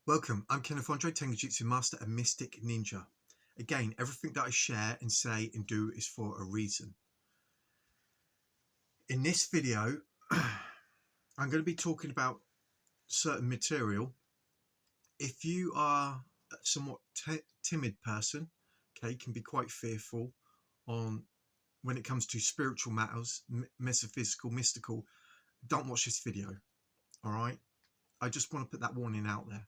Welcome, I'm Kenneth, Tengujutsu Master and Mystic Ninja. Again, everything that I share and say and do is for a reason. In this video, I'm going to be talking about certain material. If you are a somewhat timid person, okay, can be quite fearful on when it comes to spiritual matters, metaphysical, mystical, don't watch this video, all right? I just want to put that warning out there.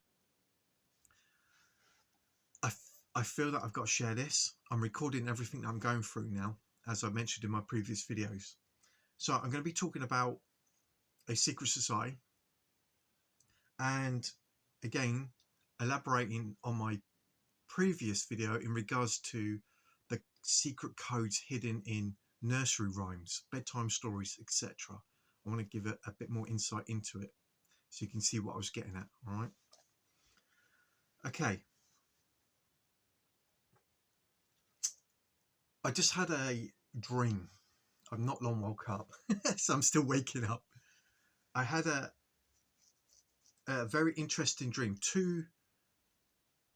I feel that I've got to share this. I'm recording everything that I'm going through now, as I mentioned in my previous videos. So I'm going to be talking about a secret society and again elaborating on my previous video in regards to the secret codes hidden in nursery rhymes, bedtime stories, etc. I want to give it a bit more insight into it so you can see what I was getting at. All right. Okay. I just had a dream. I've not long woke up, so I'm still waking up. I had a very interesting dream.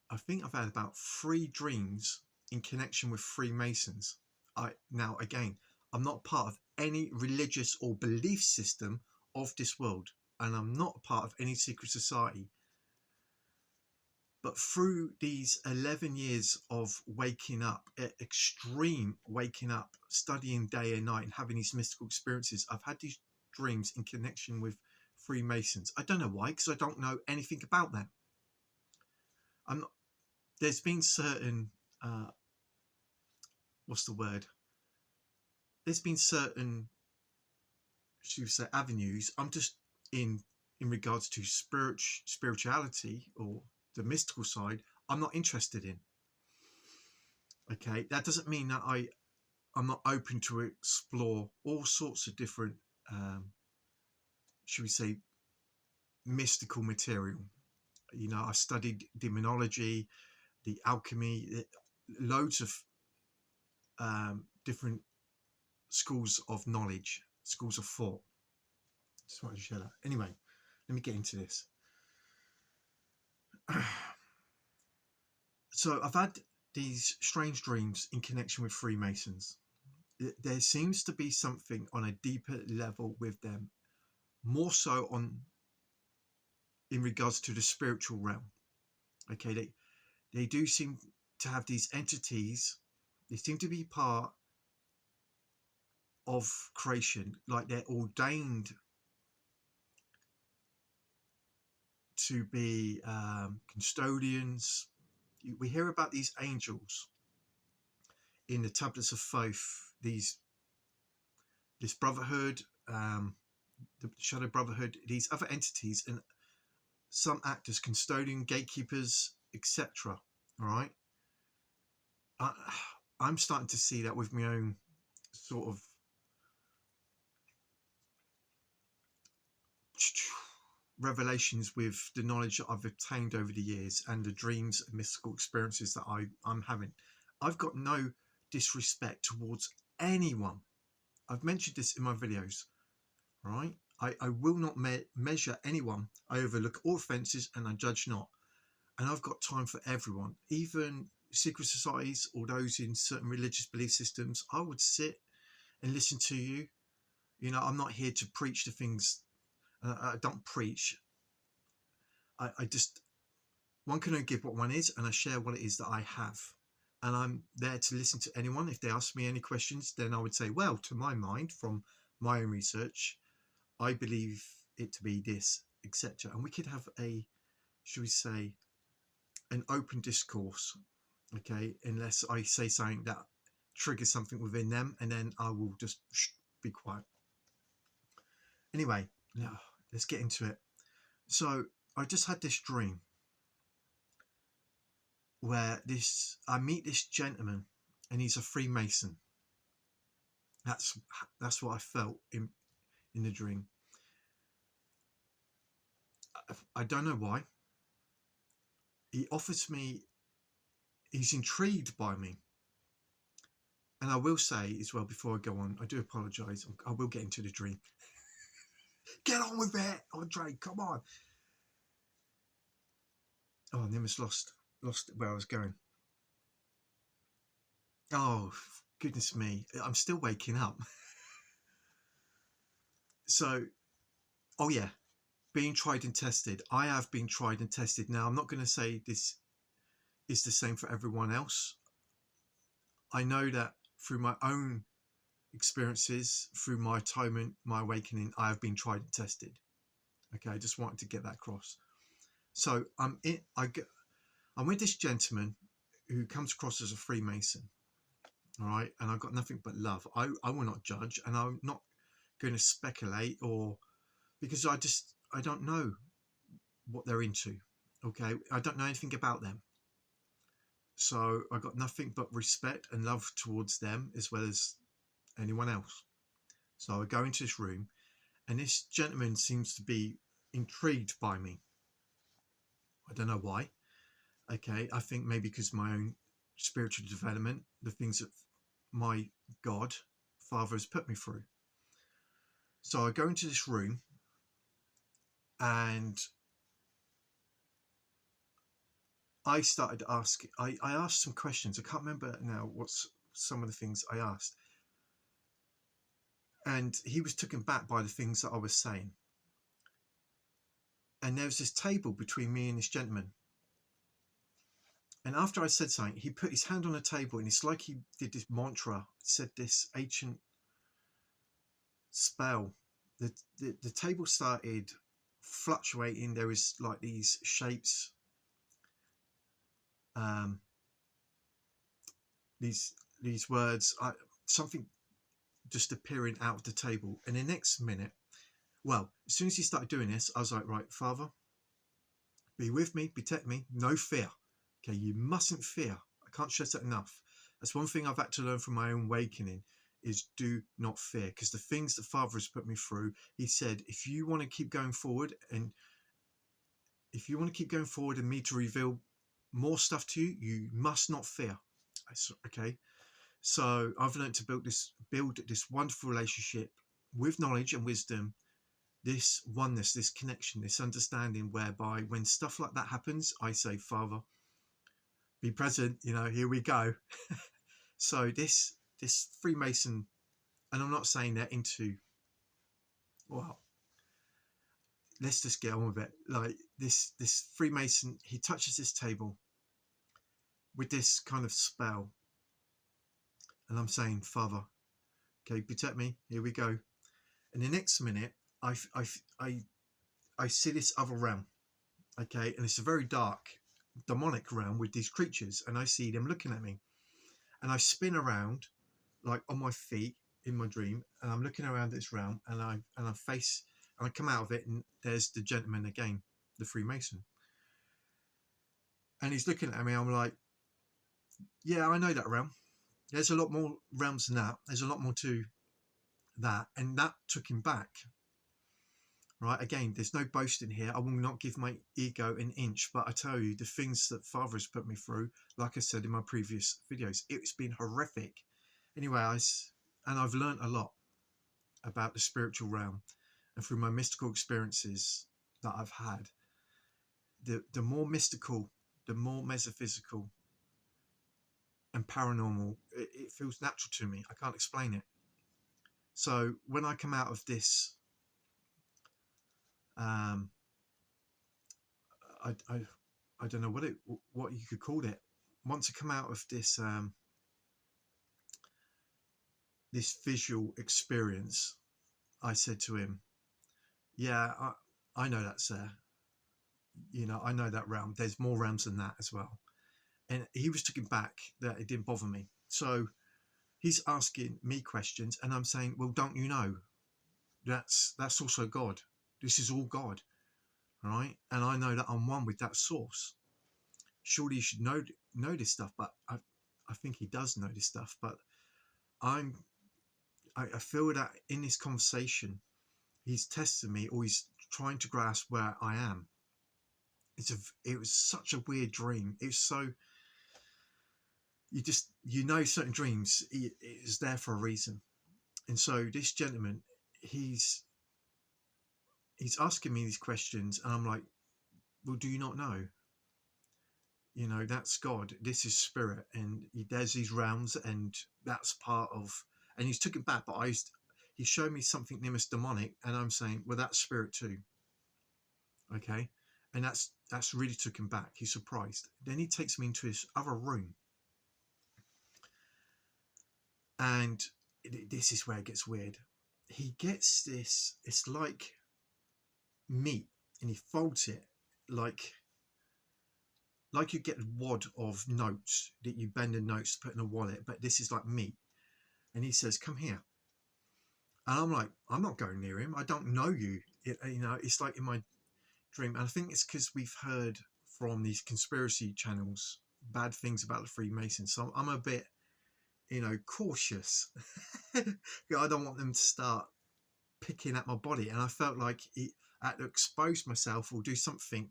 I think I've had about 3 dreams in connection with Freemasons. Now, again, I'm not part of any religious or belief system of this world, and I'm not part of any secret society. But through these 11 years of waking up, extreme waking up, studying day and night and having these mystical experiences, I've had these dreams in connection with Freemasons. I don't know why, because I don't know anything about them. There's been certain, what's the word? There's been certain, should we say, avenues. I'm just in regards to spirituality or the mystical side, I'm not interested in. Okay, that doesn't mean that I'm not open to explore all sorts of different, should we say, mystical material. You know, I studied demonology, the alchemy, loads of different schools of knowledge, schools of thought. Just wanted to share that. Anyway, let me get into this. So I've had these strange dreams in connection with Freemasons. There seems to be something on a deeper level with them, more so in regards to the spiritual realm. Okay, they do seem to have these entities. They seem to be part of creation, like they're ordained to be custodians. We hear about these angels in the tablets of faith, this brotherhood, the shadow brotherhood, these other entities, and some act as custodian, gatekeepers, etc. All right, I'm starting to see that with my own sort of revelations with the knowledge that I've obtained over the years and the dreams and mystical experiences that I'm having. I've got no disrespect towards anyone. I've mentioned this in my videos, right? I will not measure anyone. I overlook all offences and I judge not. And I've got time for everyone, even secret societies or those in certain religious belief systems. I would sit and listen to you. You know, I'm not here to preach the things. I don't preach. I just, one can only give what one is, and I share what it is that I have. And I'm there to listen to anyone. If they ask me any questions, then I would say, well, to my mind, from my own research, I believe it to be this, etc. And we could have a, should we say, an open discourse, okay, unless I say something that triggers something within them, and then I will just be quiet. Anyway, now let's get into it. So I just had this dream where I meet this gentleman, and he's a Freemason. That's what I felt in the dream. I don't know why. He offers me, he's intrigued by me. And I will say as well, before I go on, I do apologise. I will get into the dream. Get on with it, Andre, come on. Oh, I almost lost where I was going. Oh, goodness me. I'm still waking up. So, oh yeah, being tried and tested. I have been tried and tested. Now, I'm not going to say this is the same for everyone else. I know that through my own experiences, through my atonement, my awakening, I have been tried and tested. Okay, I just wanted to get that across. So I'm with this gentleman who comes across as a Freemason. All right, and I've got nothing but love. I will not judge, and I'm not going to speculate, or because I don't know what they're into. Okay, I don't know anything about them, so I got nothing but respect and love towards them as well as anyone else. So I go into this room, and this gentleman seems to be intrigued by me. I don't know why. Okay, I think maybe because my own spiritual development, the things that my God, Father, has put me through. So I go into this room, and I started asking. I asked some questions. I can't remember now what's some of the things I asked, and he was taken back by the things that I was saying. And there was this table between me and this gentleman. And after I said something, he put his hand on the table, and it's like he did this mantra, said this ancient spell. The table started fluctuating. There was like these shapes, um, these words, something just appearing out of the table. And the next minute, well, as soon as he started doing this, I was like, right, Father, be with me, protect me, no fear. Okay, you mustn't fear. I can't stress that enough. That's one thing I've had to learn from my own awakening, is do not fear, because the things that Father has put me through, he said, if you want to keep going forward, and me to reveal more stuff to you, you must not fear. Okay, so I've learned to build this wonderful relationship with knowledge and wisdom, this oneness, this connection, this understanding, whereby when stuff like that happens, I say, Father, be present, here we go. So this Freemason, and I'm not saying that into, well, let's just get on with it. Like this Freemason, he touches this table with this kind of spell, and I'm saying, Father, okay, protect me, here we go. And the next minute, I see this other realm, okay, and it's a very dark, demonic realm with these creatures, and I see them looking at me, and I spin around like on my feet in my dream, and I'm looking around this realm, and I come out of it, and there's the gentleman again, the Freemason, and he's looking at me. I'm like, yeah, I know that realm. There's a lot more realms than that. There's a lot more to that, and that took him back. Right, again, there's no boasting here. I will not give my ego an inch, but I tell you, the things that Father has put me through, like I said in my previous videos, it's been horrific. Anyway, I've learned a lot about the spiritual realm, and through my mystical experiences that I've had, the more mystical, the more metaphysical and paranormal it feels natural to me. I can't explain it. So when I come out of this, I don't know what you could call it. Once I come out of this this visual experience, I said to him, yeah, I know that's there. I know that realm. There's more realms than that as well. And he was taken back that it didn't bother me. So he's asking me questions, and I'm saying, well, don't you know that's also God? This is all God, right? And I know that I'm one with that source. Surely you should know this stuff, but I think he does know this stuff. But I feel that in this conversation, he's testing me, or he's trying to grasp where I am. It was such a weird dream. It was so, certain dreams is there for a reason. And so this gentleman, he's asking me these questions, and I'm like, well, do you not know? You know, that's God. This is spirit, and there's these realms, and that's part of. And he's took it back, but he showed me something near as demonic, and I'm saying, well, that's spirit too. Okay, and that's really took him back. He's surprised. Then he takes me into his other room, and this is where it gets weird. He gets this. It's like meat, and he folds it like you get a wad of notes that you bend the notes to put in a wallet, but this is like meat. And he says, "Come here." And I'm like, I'm not going near him. I don't know you. You know, it's like in my dream. And I think it's because we've heard from these conspiracy channels bad things about the Freemasons. So I'm a bit, you know, cautious. I don't want them to start picking at my body. And I felt like I had to expose myself or do something.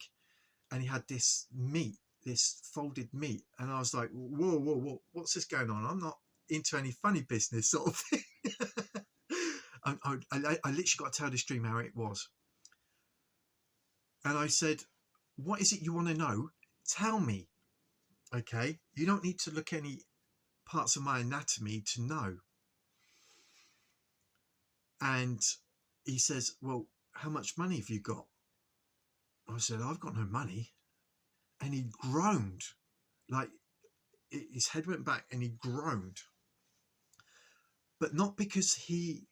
And he had this meat, this folded meat. And I was like, whoa, whoa, whoa, what's this going on? I'm not into any funny business sort of thing. I literally got to tell this dream how it was. And I said, what is it you want to know? Tell me. Okay. You don't need to look any parts of my anatomy to know. And he says, well, how much money have you got? I said, I've got no money. And he groaned. Like his head went back and he groaned. But not because he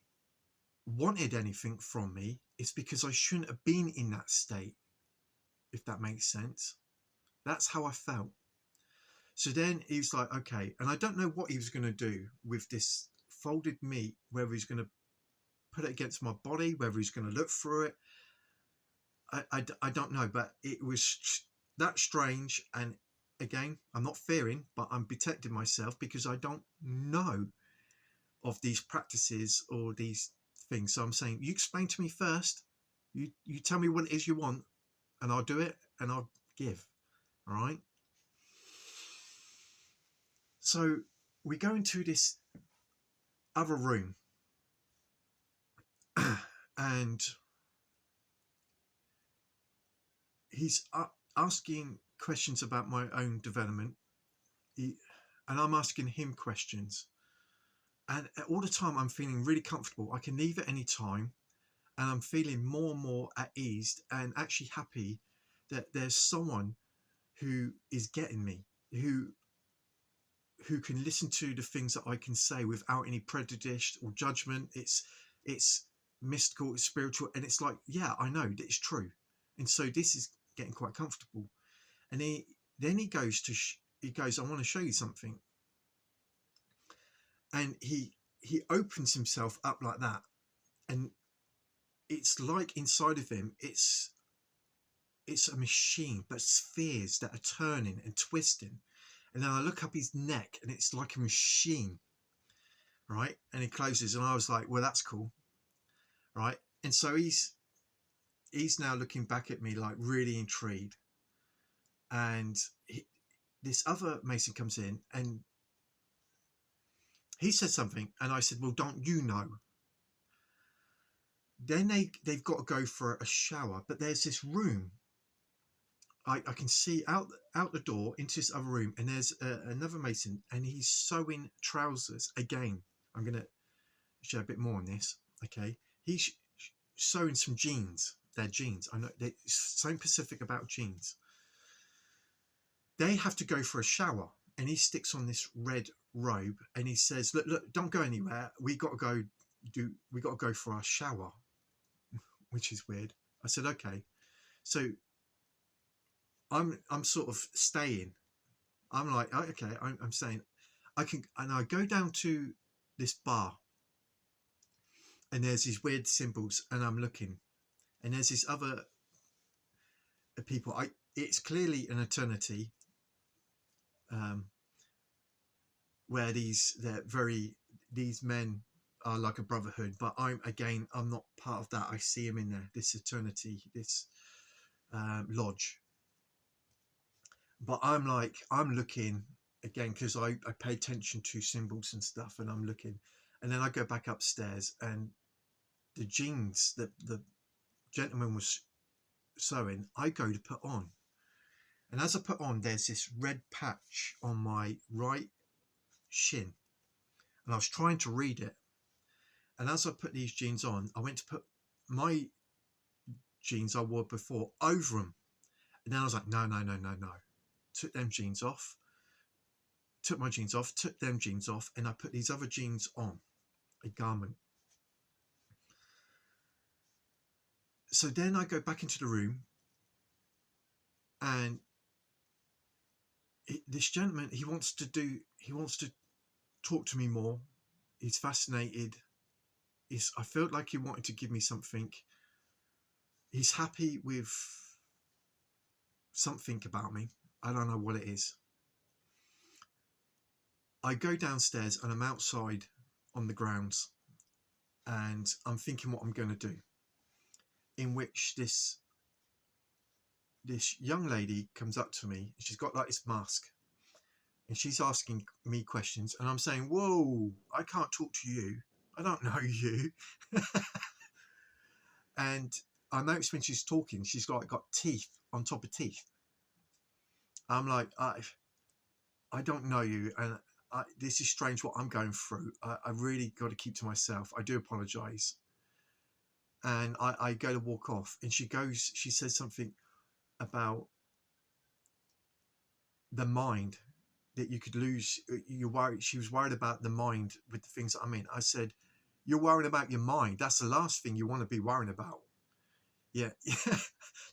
wanted anything from me. It's because I shouldn't have been in that state, if that makes sense. That's how I felt. So then he was like, okay. And I don't know what he was going to do with this folded meat, whether he's going to put it against my body, whether he's going to look through it. I don't know, but it was that strange. And again, I'm not fearing, but I'm protecting myself because I don't know of these practices or these things. So I'm saying, you explain to me first. You tell me what it is you want, and I'll do it, and I'll give. All right. So we go into this other room, and he's asking questions about my own development, and I'm asking him questions. And all the time, I'm feeling really comfortable. I can leave at any time, and I'm feeling more and more at ease and actually happy that there's someone who is getting me, who can listen to the things that I can say without any prejudice or judgment. It's mystical, it's spiritual, and it's like, yeah, I know that it's true. And so this is getting quite comfortable. And then he goes, I want to show you something. And he opens himself up like that. And it's like inside of him, it's a machine, but spheres that are turning and twisting. And then I look up his neck, and it's like a machine, right? And he closes, and I was like, well, that's cool, right? And so he's now looking back at me like really intrigued. And this other Mason comes in, and he said something, and I said, well, don't you know? Then they've got to go for a shower, but there's this room. I can see out the door into this other room, and there's another Mason, and he's sewing trousers again. I'm going to show a bit more on this. Okay, he's sewing some jeans. They're jeans. I know they're so specific about jeans. They have to go for a shower, and he sticks on this red robe, and he says, look, don't go anywhere. We got to go for our shower, which is weird. I said, okay. So I'm sort of staying. I'm like, oh, okay, I'm staying. And I go down to this bar, and there's these weird symbols, and I'm looking, and there's this other people. It's clearly an eternity, where these men are like a brotherhood, but I'm not part of that. I see him in there, this eternity, this lodge. But I'm looking again, because I pay attention to symbols and stuff, and I'm looking, and then I go back upstairs, and the jeans that the gentleman was sewing, I go to put on, And as I put on, there's this red patch on my right shin, and I was trying to read it. And as I put these jeans on, I went to put my jeans I wore before over them, and then I was like, no. Took them jeans off, took my jeans off, took them jeans off, and I put these other jeans on, a garment. So then I go back into the room, and this gentleman, he wants to talk to me more. He's fascinated. I felt like he wanted to give me something. He's happy with something about me. I don't know what it is. I go downstairs and I'm outside on the grounds, and I'm thinking what I'm going to do. In which this young lady comes up to me. She's got like this mask, and she's asking me questions, and I'm saying, whoa, I can't talk to you, I don't know you. And I noticed when she's talking, she's got teeth on top of teeth. I'm like, I don't know you, and this is strange what I'm going through. I really got to keep to myself. I do apologize. And I go to walk off, and she says something about the mind, that you could lose. You're worried. She was worried about the mind with the things that I'm in. I said, you're worried about your mind. That's the last thing you want to be worrying about. Yeah.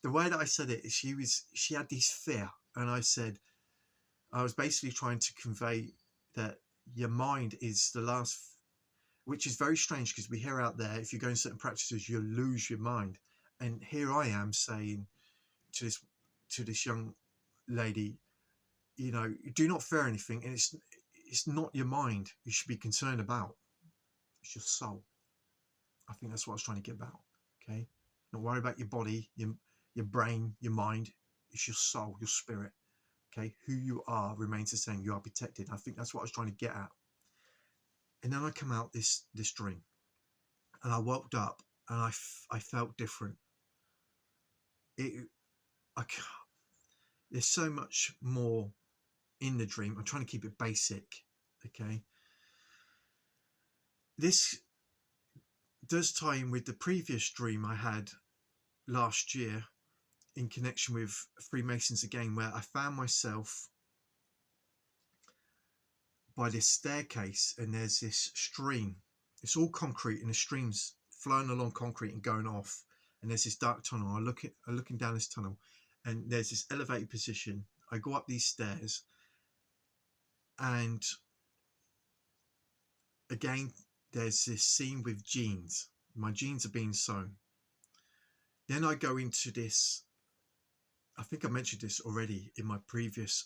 The way that I said it, she had this fear. And I said, I was basically trying to convey that your mind is the last, which is very strange because we hear out there, if you go in certain practices, you'll lose your mind. And here I am saying to this young lady, do not fear anything, and it's not your mind you should be concerned about. It's your soul. I think that's what I was trying to get about. Okay, not worry about your body, your brain, your mind. It's your soul, your spirit. Okay, who you are remains the same. You are protected. I think that's what I was trying to get at. And then I come out this dream, and I woke up, and I felt different. There's so much more in the dream. I'm trying to keep it basic. Okay, this does tie in with the previous dream I had last year in connection with Freemasons again, where I found myself by this staircase, and there's this stream. It's all concrete, and the stream's flowing along concrete and going off, and there's this dark tunnel. I'm looking down this tunnel, and there's this elevated position. I go up these stairs, and again there's this scene with jeans. My jeans are being sewn. Then I go into this, I think I mentioned this already in my previous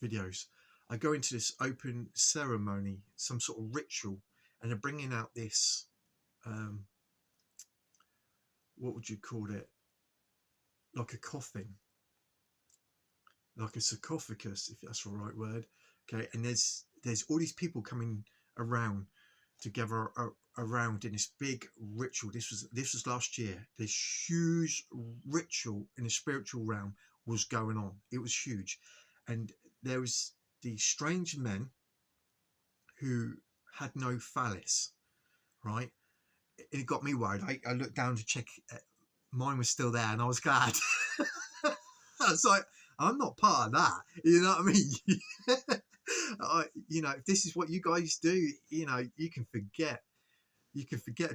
videos. I go into this open ceremony, some sort of ritual, and they're bringing out this, what would you call it? Like a coffin, like a sarcophagus, if that's the right word. Okay, and there's all these people coming around together around in this big ritual. This was last year. This huge ritual in the spiritual realm was going on. It was huge, and there was these strange men who had no phallus, right? It got me worried. I looked down to check, mine was still there, and I was glad. I was like, I'm not part of that, you know what I mean? If this is what you guys do, you can forget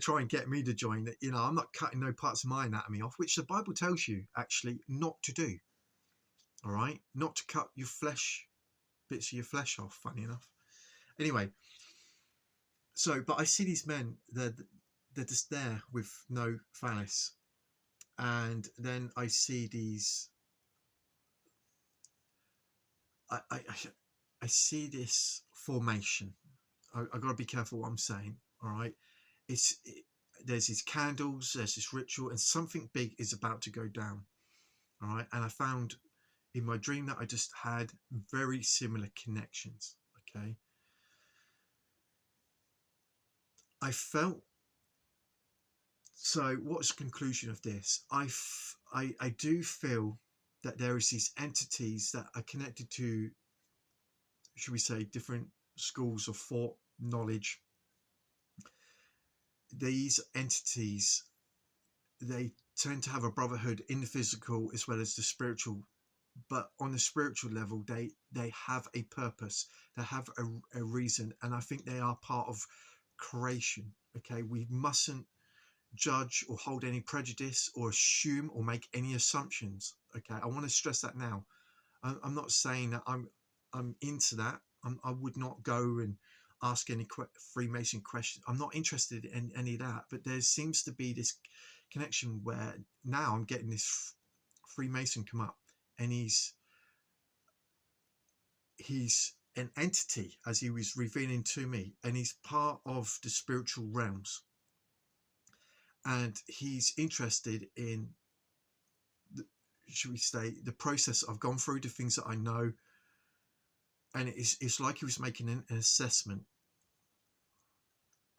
try and get me to join it. I'm not cutting no parts of my anatomy off, which the Bible tells you actually not to do. All right, not to cut your flesh, bits of your flesh off, funny enough. Anyway, but I see these men, they're just there with no phallus, and then I see these, I see this formation. I got to be careful what I'm saying. All right, there's these candles, there's this ritual, and something big is about to go down. All right, and I found in my dream that I just had very similar connections. Okay, I felt. So what's the conclusion of this? I do feel that there is these entities that are connected to, should we say, different schools of thought, knowledge. These entities, they tend to have a brotherhood in the physical as well as the spiritual, but on the spiritual level they have a purpose, they have a reason, and I think they are part of creation. Okay, we mustn't judge or hold any prejudice or assume or make any assumptions. Okay, I want to stress that now. I'm not saying that I'm into that. I would not go and ask any Freemason questions. I'm not interested in any of that. But there seems to be this connection where now I'm getting this Freemason come up, and he's an entity, as he was revealing to me, and he's part of the spiritual realms, and he's interested in should we say, the process I've gone through, the things that I know, and it's like he was making an assessment.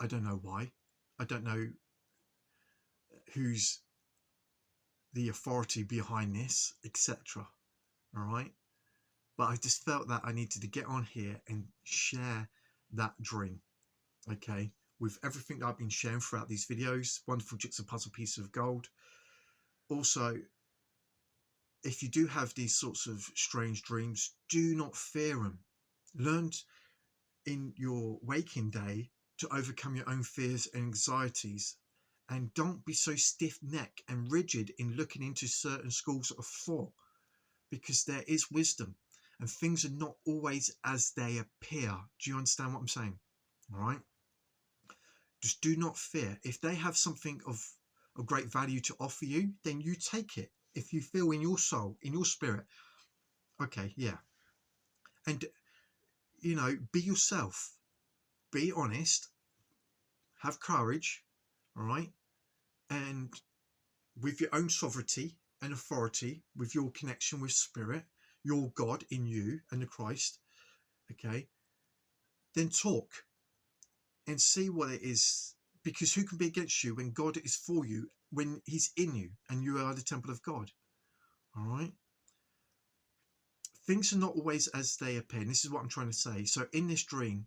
I don't know why. I don't know who's the authority behind this, etc. All right, but I just felt that I needed to get on here and share that dream. Okay, with everything that I've been sharing throughout these videos, wonderful jigsaw puzzle piece of gold. Also, if you do have these sorts of strange dreams, do not fear them. Learn in your waking day to overcome your own fears and anxieties, and don't be so stiff-necked and rigid in looking into certain schools of thought, because there is wisdom and things are not always as they appear. Do you understand what I'm saying? All right, just do not fear. If they have something of great value to offer you, then you take it. If you feel in your soul, in your spirit, okay, yeah, and be yourself, be honest, have courage, all right, and with your own sovereignty and authority, with your connection with spirit, your God in you and the Christ, okay, then talk and see what it is, because who can be against you when God is for you, when he's in you and you are the temple of God? All right, things are not always as they appear, and this is what I'm trying to say. So in this dream,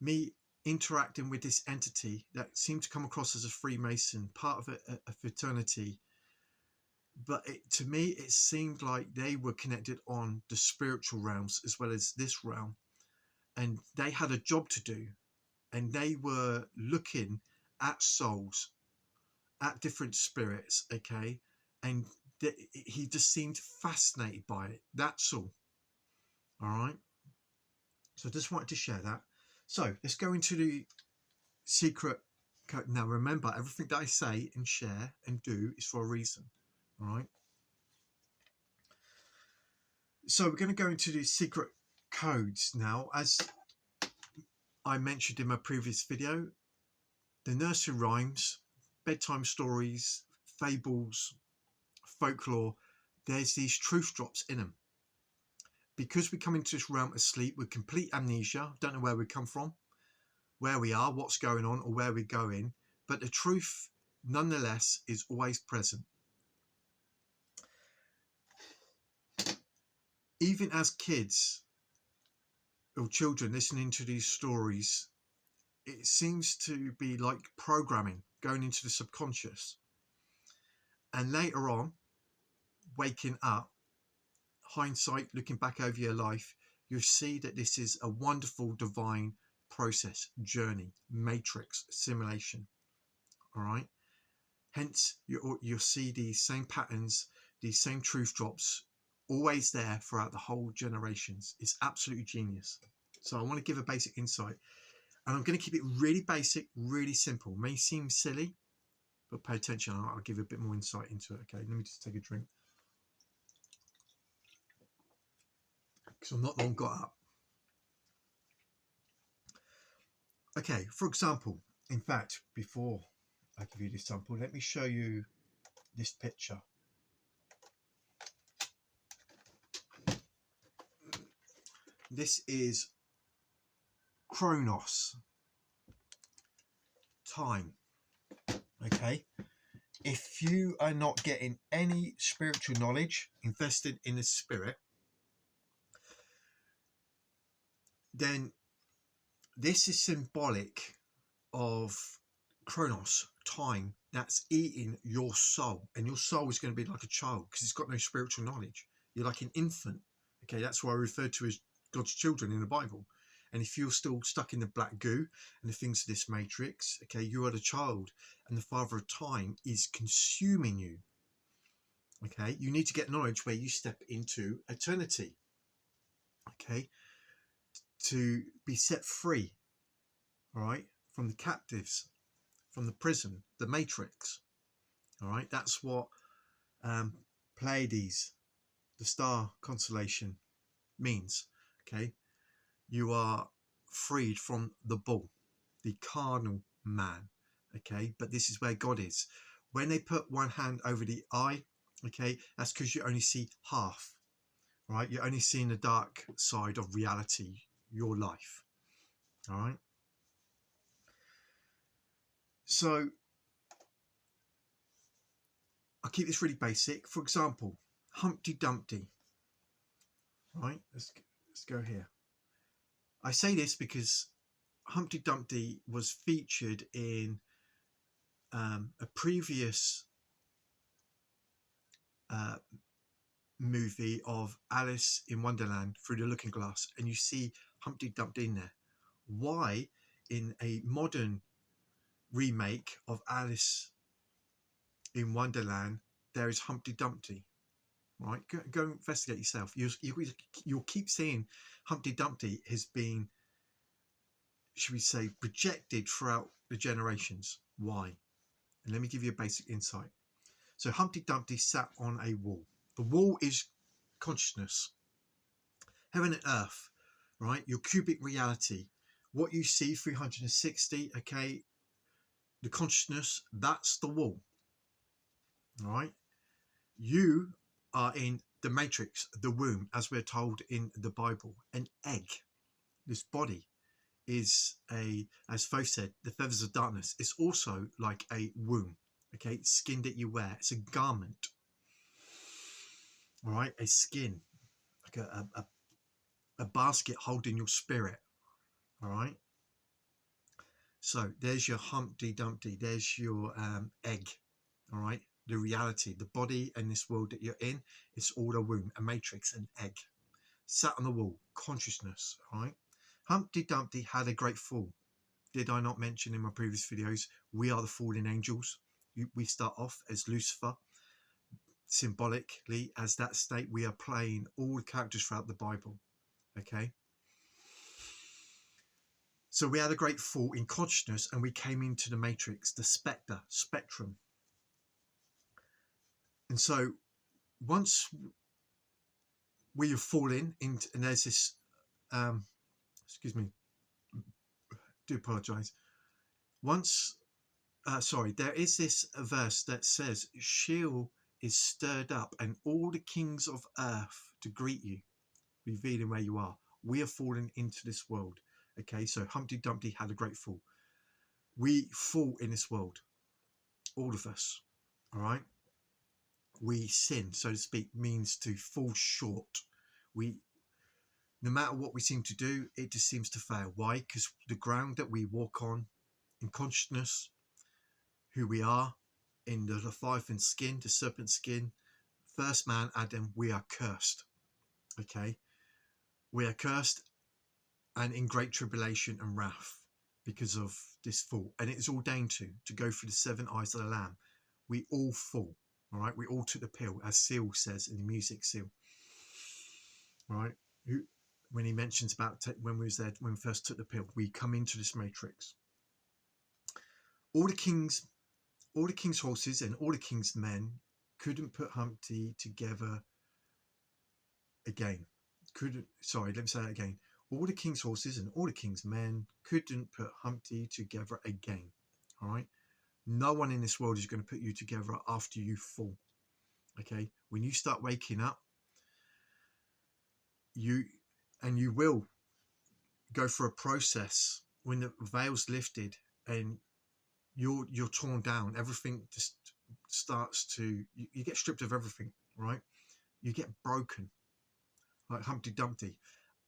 me interacting with this entity that seemed to come across as a Freemason, part of a fraternity, but to me it seemed like they were connected on the spiritual realms as well as this realm, and they had a job to do, and they were looking at souls, at different spirits, okay, and he just seemed fascinated by it. That's all right, so I just wanted to share that. So let's go into the secret code. Now remember, everything that I say and share and do is for a reason. All right, so we're going to go into the secret codes now. As I mentioned in my previous video, the nursery rhymes, bedtime stories, fables, folklore, there's these truth drops in them. Because we come into this realm of sleep with complete amnesia, don't know where we come from, where we are, what's going on, or where we're going, but the truth nonetheless is always present. Even as kids or children listening to these stories, it seems to be like programming going into the subconscious, and later on, waking up, hindsight, looking back over your life, you see that this is a wonderful divine process, journey, matrix, simulation. All right, hence you'll see these same patterns, these same truth drops, always there throughout the whole generations. It's absolutely genius. So I want to give a basic insight, and I'm going to keep it really basic, really simple. May seem silly, but pay attention. I'll give you a bit more insight into it. Okay, let me just take a drink, because I'm not long got up. Okay, for example, in fact, before I give you this sample, let me show you this picture. This is Chronos, time. Okay, if you are not getting any spiritual knowledge invested in the spirit, then this is symbolic of chronos, time, that's eating your soul. And your soul is going to be like a child because it's got no spiritual knowledge. You're like an infant. Okay, that's why I refer to as God's children in the Bible. And if you're still stuck in the black goo and the things of this matrix, okay, you are the child and the father of time is consuming you. Okay, you need to get knowledge where you step into eternity. Okay, to be set free, all right, from the captives, from the prison, the matrix. All right, that's what Pleiades, the star constellation, means. Okay, you are freed from the bull, the carnal man. Okay, but this is where God is. When they put one hand over the eye, okay, that's because you only see half. Right, you're only seeing the dark side of reality, your life. All right, so I'll keep this really basic. For example, Humpty Dumpty. Right, let's go here. I say this because Humpty Dumpty was featured in a previous movie of Alice in Wonderland Through the Looking Glass, and you see Humpty Dumpty in there. Why, in a modern remake of Alice in Wonderland, there is Humpty Dumpty? Right, go investigate yourself. You'll keep seeing Humpty Dumpty has been, should we say, projected throughout the generations. Why? And let me give you a basic insight. So Humpty Dumpty sat on a wall. The wall is consciousness, heaven and earth, right? Your cubic reality, what you see 360, okay, the consciousness, that's the wall. All right, you are in the matrix, the womb, as we're told in the Bible, an egg. This body is as Thoth said, the feathers of darkness. It's also like a womb. Okay, skin that you wear. It's a garment. All right, a skin, like a basket holding your spirit. All right. So there's your Humpty Dumpty. There's your egg. All right. The reality, the body and this world that you're in, it's all a womb, a matrix, an egg. Sat on the wall, consciousness. All right. Humpty Dumpty had a great fall. Did I not mention in my previous videos, we are the fallen angels. We start off as Lucifer. Symbolically, as that state, we are playing all the characters throughout the Bible. Okay. So we had a great fall in consciousness and we came into the matrix, the spectrum. And so once we have fallen into, and there's this, excuse me, do apologize. There is this verse that says, Sheol is stirred up and all the kings of earth to greet you, revealing where you are. We have fallen into this world. Okay, so Humpty Dumpty had a great fall. We fall in this world, all of us. All right, we sin, so to speak, means to fall short. No matter what we seem to do, it just seems to fail. Why? Because the ground that we walk on in consciousness, who we are in the Leviathan skin, the serpent skin, first man Adam, we are cursed. Okay, we are cursed and in great tribulation and wrath because of this fall, and it is ordained to go through the 7 eyes of the Lamb. We all fall. All right, we all took the pill, as Seal says in the music, Seal. All right, when he mentions about when we was there, when we first took the pill, we come into this matrix. All the king's horses and all the king's men couldn't put Humpty together again. Let me say that again. All the king's horses and all the king's men couldn't put Humpty together again. All right. No one in this world is going to put you together after you fall. Okay. When you start waking up, you will go through a process when the veil's lifted and you're torn down. Everything just starts to, you get stripped of everything, right? You get broken like Humpty Dumpty,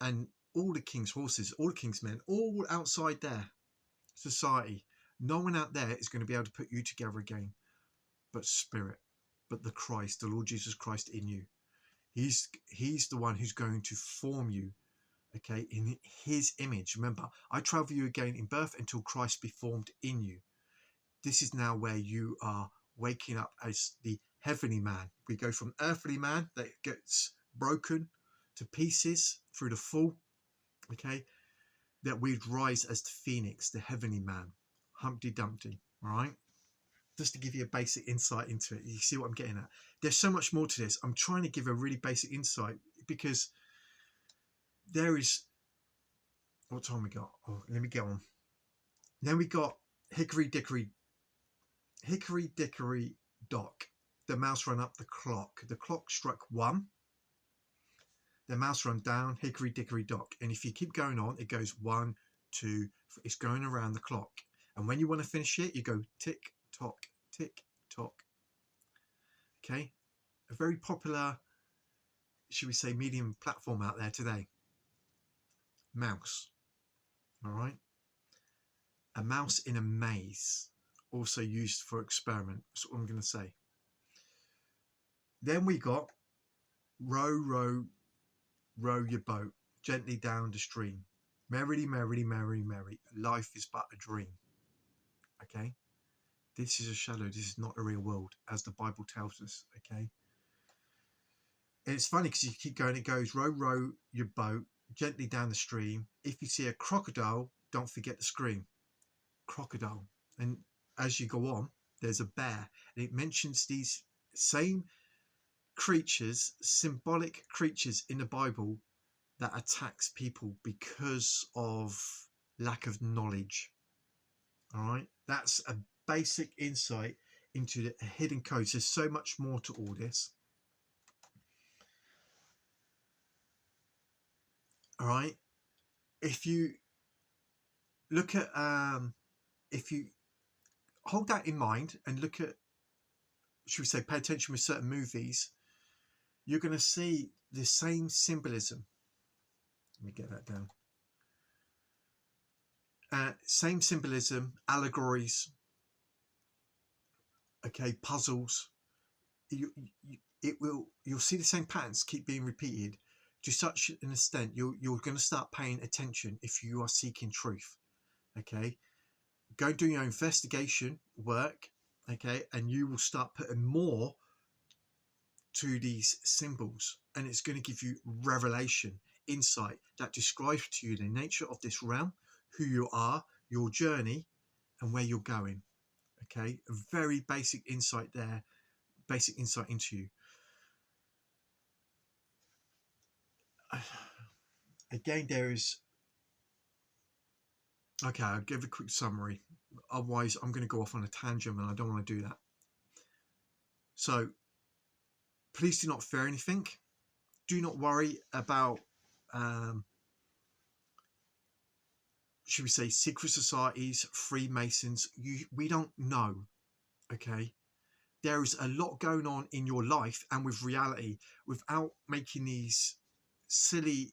and all the king's horses, all the king's men, all outside their society. No one out there is going to be able to put you together again, but Spirit, but the Christ, the Lord Jesus Christ in you. He's the one who's going to form you, okay, in his image. Remember, I travel you again in birth until Christ be formed in you. This is now where you are waking up as the heavenly man. We go from earthly man that gets broken to pieces through the fall, okay, that we'd rise as the phoenix, the heavenly man, Humpty Dumpty, all right? Just to give you a basic insight into it. You see what I'm getting at? There's so much more to this. I'm trying to give a really basic insight because there is, what time we got? Oh, let me get on. Then we got Hickory Dickory Dock. The mouse ran up the clock. The clock struck 1. The mouse ran down, Hickory Dickory Dock. And if you keep going on, it goes 1, 2, it's going around the clock. And when you want to finish it, you go tick, tock, tick, tock. Okay? A very popular, should we say, medium platform out there today. Mouse. All right? A mouse in a maze, also used for experiment. That's what I'm going to say. Then we got row, row, row your boat gently down the stream. Merrily, merrily, merrily, merry. Life is but a dream. Okay? This is a shadow. This is not a real world, as the Bible tells us. Okay? And it's funny because you keep going, it goes, row, row your boat gently down the stream. If you see a crocodile, don't forget to scream. Crocodile. And as you go on, there's a bear. And it mentions these same creatures, symbolic creatures in the Bible that attacks people because of lack of knowledge. All right? That's a basic insight into the hidden codes. There's so much more to all this. All right? If you look at, if you hold that in mind and look at, should we say, pay attention with certain movies, you're going to see the same symbolism. Let me get that down. Same symbolism, allegories, okay, puzzles. You'll see the same patterns keep being repeated to such an extent you're going to start paying attention if you are seeking truth. Okay, go do your investigation work, okay, and you will start putting more to these symbols, and it's going to give you revelation, insight that describes to you the nature of this realm, who you are, your journey, and where you're going. Okay, a very basic insight there, basic insight into you. Again, there is, okay, I'll give a quick summary, otherwise I'm going to go off on a tangent and I don't want to do that. So please do not fear anything. Do not worry about should we say secret societies, Freemasons. We don't know. Okay, there is a lot going on in your life and with reality without making these silly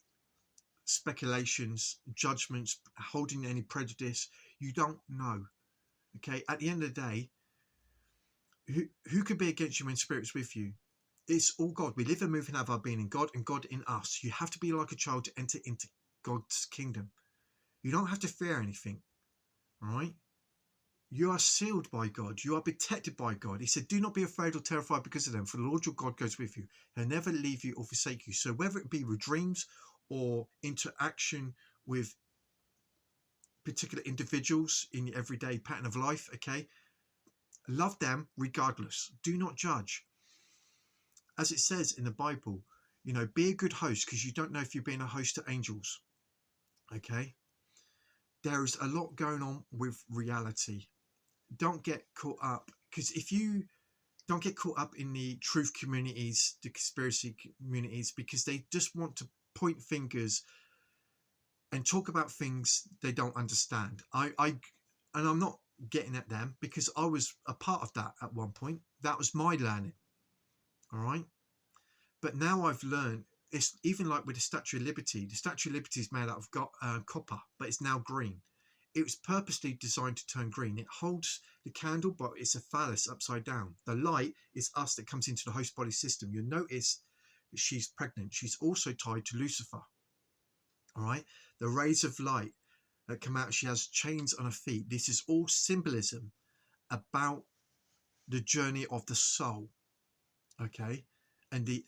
speculations, judgments, holding any prejudice. You don't know. Okay, at the end of the day, who could be against you when Spirit's with you? It's all God. We live and move and have our being in God and God in us. You have to be like a child to enter into God's kingdom. You don't have to fear anything. All right? You are sealed by God. You are protected by God. He said, do not be afraid or terrified because of them, for the Lord your God goes with you. He'll never leave you or forsake you. So whether it be with dreams or interaction with particular individuals in your everyday pattern of life, okay, love them regardless. Do not judge. As it says in the Bible, you know, be a good host, because you don't know if you're being a host to angels. Okay, there is a lot going on with reality. Don't get caught up, because if you don't get caught up in the truth communities, the conspiracy communities, because they just want to point fingers and talk about things they don't understand. And I'm not getting at them, because I was a part of that at one point. That was my learning. All right. But now I've learned, it's even like with the Statue of Liberty. The Statue of Liberty is made out of copper, but it's now green. It was purposely designed to turn green. It holds the candle, but it's a phallus upside down. The light is us that comes into the host body system. You'll notice that she's pregnant. She's also tied to Lucifer. All right. The rays of light that come out, she has chains on her feet. This is all symbolism about the journey of the soul. Okay. And the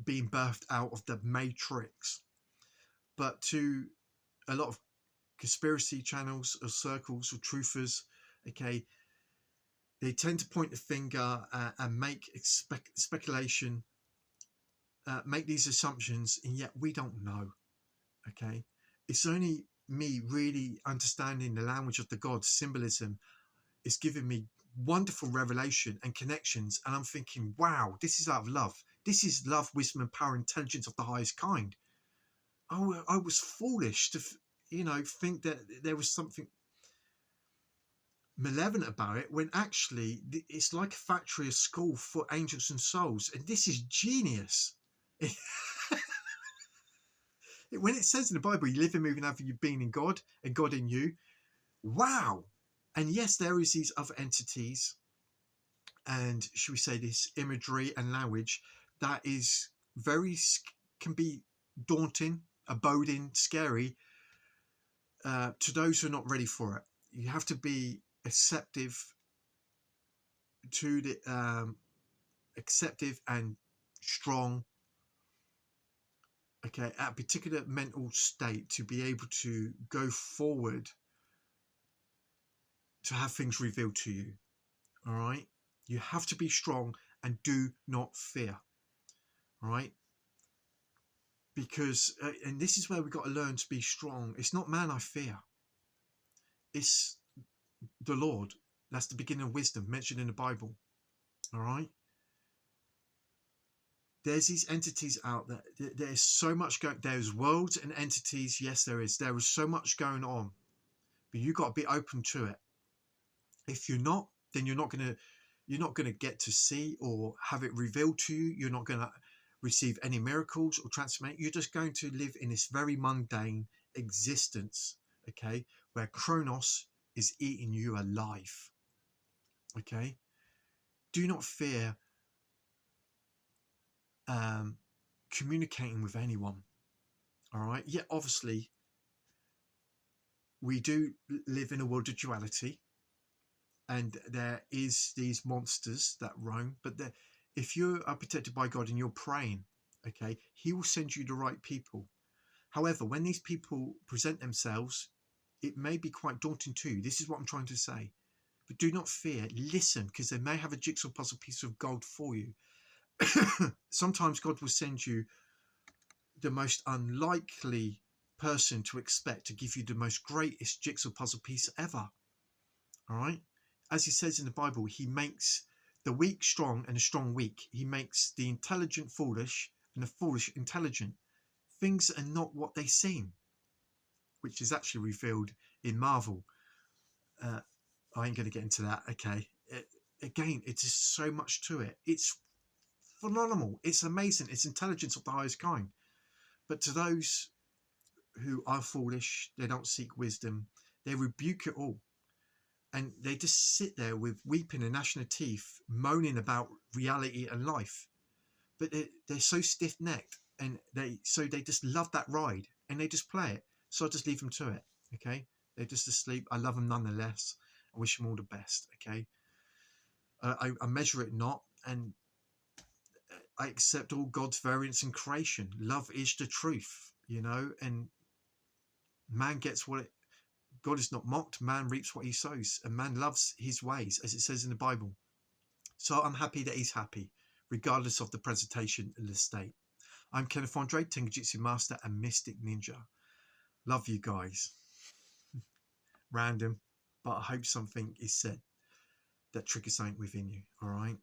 being birthed out of the matrix. But to a lot of conspiracy channels or circles or truthers, okay, they tend to point the finger and make speculation, make these assumptions, and yet we don't know. Okay, it's only me really understanding the language of the gods. Symbolism is giving me wonderful revelation and connections, and I'm thinking, wow, this is out of love. This is love, wisdom, and power, intelligence of the highest kind. I was foolish to, think that there was something malevolent about it, when actually it's like a factory, a school for angels and souls, and this is genius. When it says in the Bible, you live and move and have you been in God and God in you, wow. And yes, there is these other entities, and should we say this imagery and language that is can be daunting, abiding, scary to those who are not ready for it. You have to be acceptive to the acceptive and strong, okay, at a particular mental state to be able to go forward, to have things revealed to you. All right, you have to be strong and do not fear. All right, because and this is where we got to learn to be strong. It's not man I fear, it's the Lord. That's the beginning of wisdom mentioned in the Bible. All right, there's these entities out there. There's so much going. There's worlds and entities. Yes, there is so much going on, but you got to be open to it. If you're not, then you're not gonna get to see or have it revealed to you. You're not gonna receive any miracles or transformation. You're just going to live in this very mundane existence, okay, where Kronos is eating you alive. Okay, do not fear communicating with anyone. All right, yeah, obviously we do live in a world of duality, and there is these monsters that roam, but if you are protected by God and you're praying, okay, he will send you the right people. However, when these people present themselves, it may be quite daunting too. This is what I'm trying to say. But do not fear. Listen, because they may have a jigsaw puzzle piece of gold for you. Sometimes God will send you the most unlikely person to expect to give you the most greatest jigsaw puzzle piece ever. All right? As he says in the Bible, he makes the weak strong and the strong weak. He makes the intelligent foolish and the foolish intelligent. Things are not what they seem, which is actually revealed in Marvel. I ain't going to get into that. Okay. Again, it's just so much to it. It's phenomenal. It's amazing. It's intelligence of the highest kind. But to those who are foolish, they don't seek wisdom, they rebuke it all. And they just sit there with weeping and gnashing of teeth, moaning about reality and life. But they're so stiff-necked, and they just love that ride, and they just play it. So I just leave them to it. Okay, they're just asleep. I love them nonetheless. I wish them all the best. Okay, I measure it not, and I accept all God's variants in creation. Love is the truth, and man gets what it. God is not mocked. Man reaps what he sows, and man loves his ways, as it says in the Bible. So I'm happy that he's happy, regardless of the presentation and the state. I'm Kenneth Andre, Tengujutsu Master and Mystic Ninja. Love you guys. Random, but I hope something is said that triggers something within you. All right.